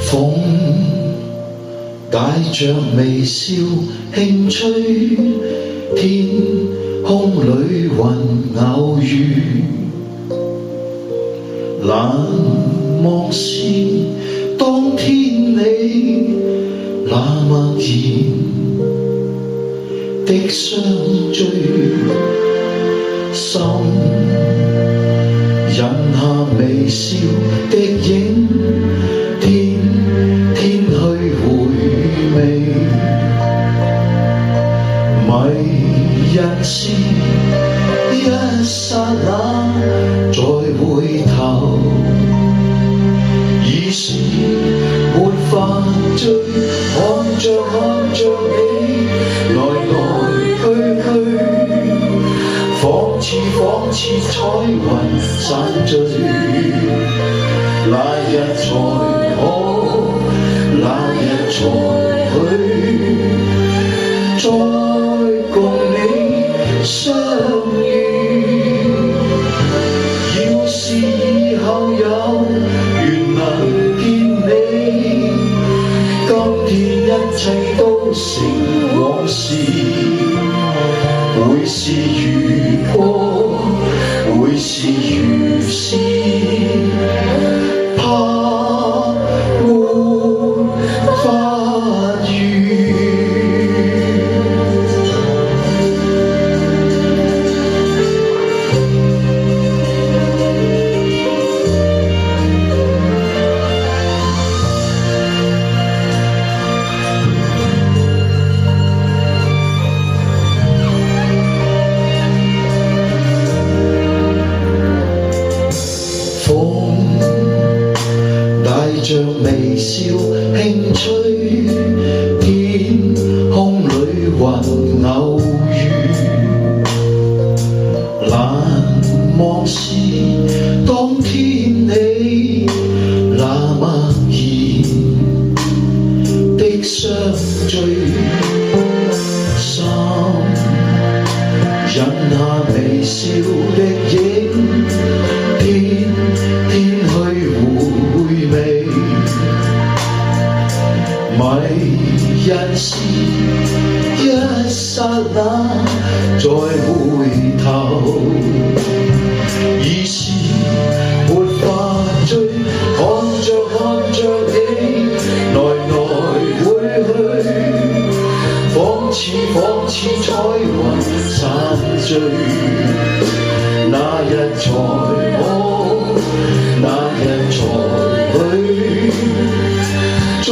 風帶着微笑輕吹，天空裏雲偶遇，冷漠是當天你那默然的相聚，心引下微笑的影，天去回味，迷人是一剎那再回頭，已是沒法追，看着你來去，仿似彩雲散聚，那日才可，那日才許，再共你相遇。要是以後有緣能見你，今天一切都成往事，會是如歌，會是如詩，怕沒法遇。帶着微笑輕吹，天空裏雲偶遇，冷漠是當天你那默然的相聚，心引下微笑的影，天去回味，迷人是一剎那再回頭，已是沒法追，看着你來去，仿似彩雲散聚，那日才可，那日才許，再